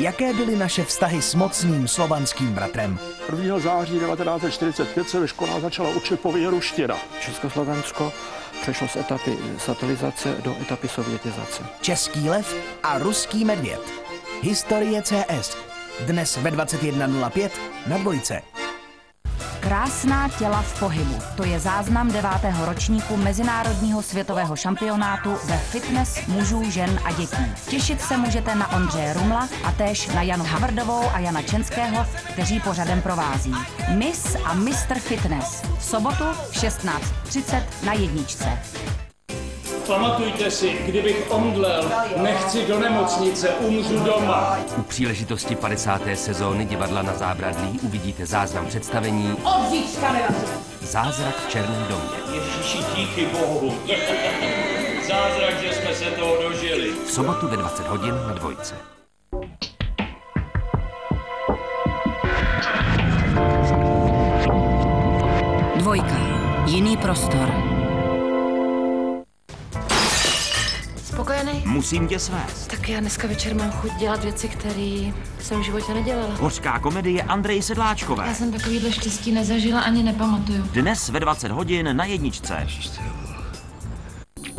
jaké byly naše vztahy s mocným slovanským bratrem. 1. září 1945 se ve školách začala učit pověď ruština. Československo přešlo z etapy satelizace do etapy sovětizace. Český lev a ruský medvěd. Historie CS. Dnes ve 21:05 na Dvojce. Krásná těla v pohybu. To je záznam 9. ročníku Mezinárodního světového šampionátu ve fitness mužů, žen a dětí. Těšit se můžete na Ondřeje Rumla a též na Janu Havrdovou a Jana Čenského, kteří pořadem provází. Miss a Mr. Fitness. V sobotu v 16:30 na Jedničce. Pamatujte si, kdybych omdlel, nechci do nemocnice, umřu doma. U příležitosti 50. sezóny Divadla na Zábradlí uvidíte záznam představení Od zítřka Zázrak v Černém domě. Ježíši, díky Bohu. Zázrak, že jsme se toho dožili. V sobotu ve 20 hodin na Dvojce. Dvojka. Jiný prostor. Spokojený? Musím tě svést. Tak já dneska večer mám chuť dělat věci, které jsem v životě nedělala. Hořká komedie Andreji Sedláčkové. Já jsem takovýhle štěstí nezažila ani nepamatuju. Dnes ve 20 hodin na Jedničce.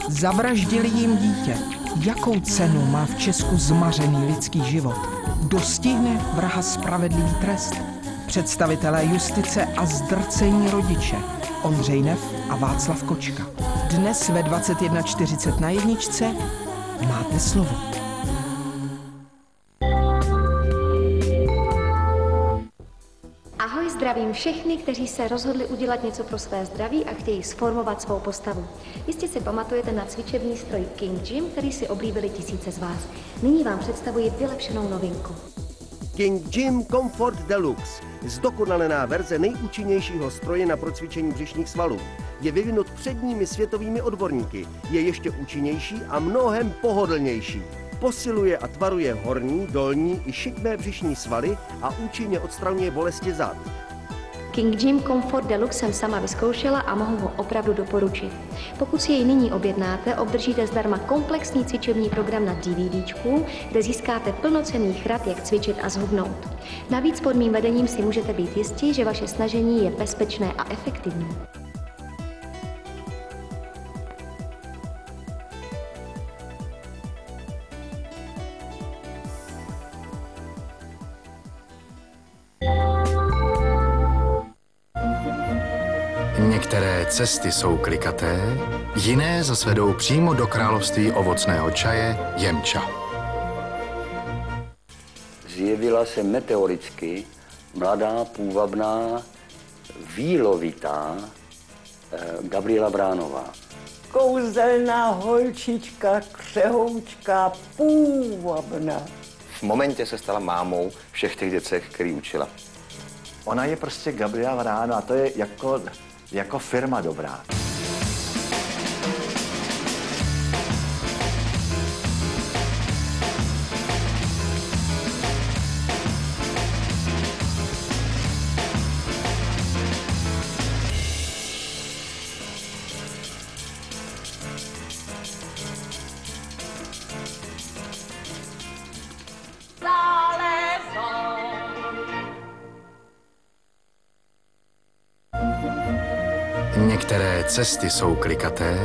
Zavraždili jim dítě. Jakou cenu má v Česku zmařený lidský život? Dostihne vraha spravedlivý trest? Představitelé justice a zdrcení rodiče. Ondřej Neff a Václav Kočka. Dnes ve 21:40 na Jedničce. Máte slovo. Ahoj, zdravím všechny, kteří se rozhodli udělat něco pro své zdraví a chtějí sformovat svou postavu. Jistě si pamatujete na cvičební stroj King Gym, který si oblíbili tisíce z vás. Nyní vám představuji vylepšenou novinku. King Gym Comfort Deluxe, zdokonalená verze nejúčinnějšího stroje na procvičení břišních svalů. Je vyvinut předními světovými odborníky, je ještě účinnější a mnohem pohodlnější. Posiluje a tvaruje horní, dolní i šikmé břišní svaly a účinně odstraňuje bolesti zad. King Gym Comfort Deluxe jsem sama vyzkoušela a mohu ho opravdu doporučit. Pokud si jej nyní objednáte, obdržíte zdarma komplexní cvičební program na DVDčku, kde získáte plnocenných rad, jak cvičit a zhubnout. Navíc pod mým vedením si můžete být jistí, že vaše snažení je bezpečné a efektivní. Některé cesty jsou klikaté, jiné zas vedou přímo do království ovocného čaje Jemča. Zjevila se meteoricky mladá, půvabná, výlovitá Gabriela Bránová. Kouzelná holčička, křehoučka, půvabná. V momentě se stala mámou všech těch děcek, který učila. Ona je prostě Gabriela Vránová, to je jako firma dobrá. Některé cesty jsou klikaté,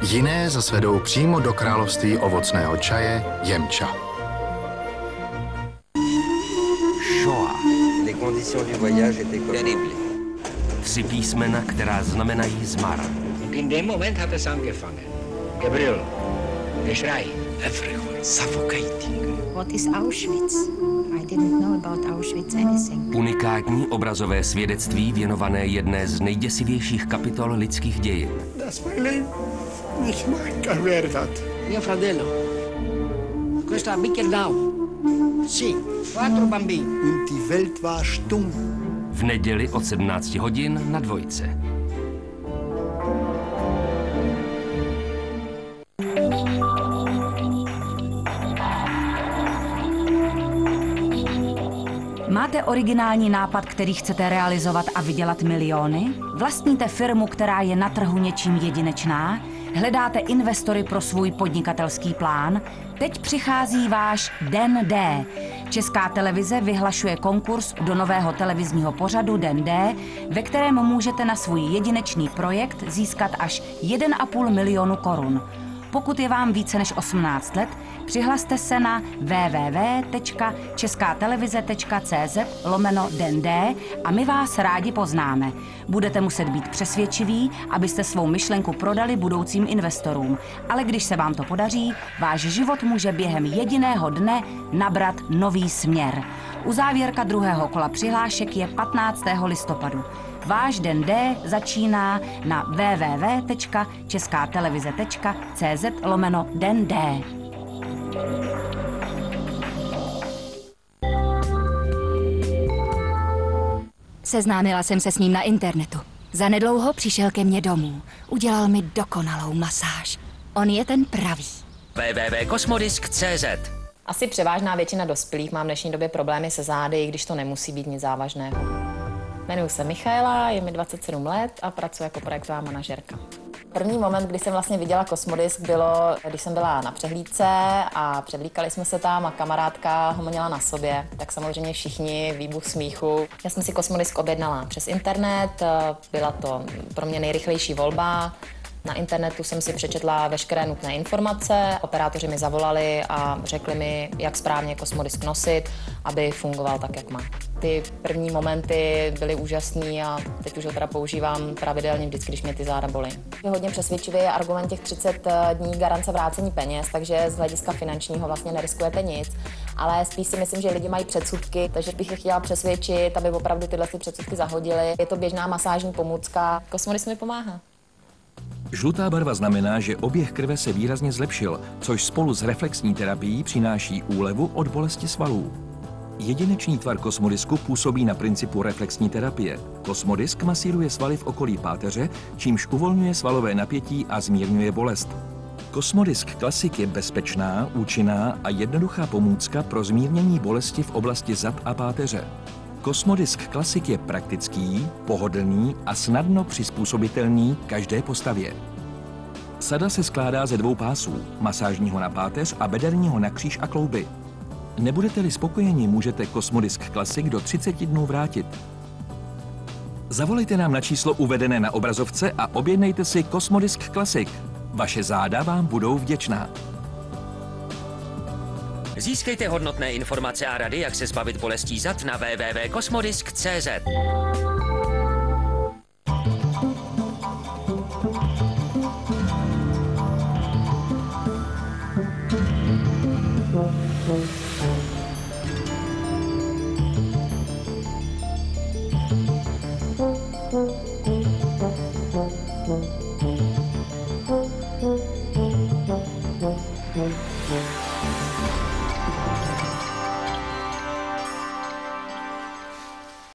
jiné zas vedou přímo do království ovocného čaje Jemča. Shoah. Les conditions du voyage étaient terribles. 3 písmena, která znamenají zmar. In dem Moment hat es angefangen. Gabriel, Geschrei, everyone, suffocating. What is Auschwitz? I didn't know about Auschwitz anything. Unikátní obrazové svědectví věnované jedné z nejděsivějších kapitol lidských dějin. Das mein Leben nicht mein gewährt. Mio fratello, questo bicchiere sì, 4 bambini. Und die Welt war stumm. V neděli od 17 hodin na Dvojce. Máte originální nápad, který chcete realizovat a vydělat miliony? Vlastníte firmu, která je na trhu něčím jedinečná? Hledáte investory pro svůj podnikatelský plán? Teď přichází váš Den D. Česká televize vyhlašuje konkurs do nového televizního pořadu Den D, ve kterém můžete na svůj jedinečný projekt získat až 1,5 milionu korun. Pokud je vám více než 18 let, přihlaste se na www.českatelevize.cz/Den D a my vás rádi poznáme. Budete muset být přesvědčiví, abyste svou myšlenku prodali budoucím investorům. Ale když se vám to podaří, váš život může během jediného dne nabrat nový směr. Uzávěrka druhého kola přihlášek je 15. listopadu. Váš Den D začíná na www.českatelevize.cz/Den D. Seznámila jsem se s ním na internetu. Zanedlouho přišel ke mně domů. Udělal mi dokonalou masáž. On je ten pravý. www.kosmodisk.cz. Asi převážná většina dospělých má v dnešní době problémy se zády, i když to nemusí být nic závažného. Jmenuji se Michaela, je mi 27 let a pracuji jako projektová manažerka. První moment, kdy jsem vlastně viděla Kosmodisk, bylo, když jsem byla na přehlídce a převlíkali jsme se tam a kamarádka ho měla na sobě, tak samozřejmě všichni výbuch smíchu. Já jsem si Kosmodisk objednala přes internet, byla to pro mě nejrychlejší volba. Na internetu jsem si přečetla veškeré nutné informace, operátoři mi zavolali a řekli mi, jak správně Kosmodisk nosit, aby fungoval tak, jak má. Ty první momenty byly úžasný a teď už ho teda používám pravidelně vždycky, když mě ty záda bolí. Hodně přesvědčivý je argument těch 30 dní garance vrácení peněz, takže z hlediska finančního vlastně neriskujete nic, ale spíš si myslím, že lidi mají předsudky, takže bych je chtěla přesvědčit, aby opravdu tyhle předsudky zahodili. Je to běžná masážní pomůcka, Kosmodisk mi pomáhá. Žlutá barva znamená, že oběh krve se výrazně zlepšil, což spolu s reflexní terapií přináší úlevu od bolesti svalů. Jedinečný tvar Kosmodisku působí na principu reflexní terapie. Kosmodisk masíruje svaly v okolí páteře, čímž uvolňuje svalové napětí a zmírňuje bolest. Kosmodisk Classic je bezpečná, účinná a jednoduchá pomůcka pro zmírnění bolesti v oblasti zad a páteře. Kosmodisk Classic je praktický, pohodlný a snadno přizpůsobitelný každé postavě. Sada se skládá ze 2 pásů, masážního na páteř a bederního na kříž a klouby. Nebudete-li spokojeni, můžete Kosmodisk Classic do 30 dnů vrátit. Zavolejte nám na číslo uvedené na obrazovce a objednejte si Kosmodisk Classic. Vaše záda vám budou vděčná. Získejte hodnotné informace a rady, jak se zbavit bolestí zad na www.kosmodisk.cz.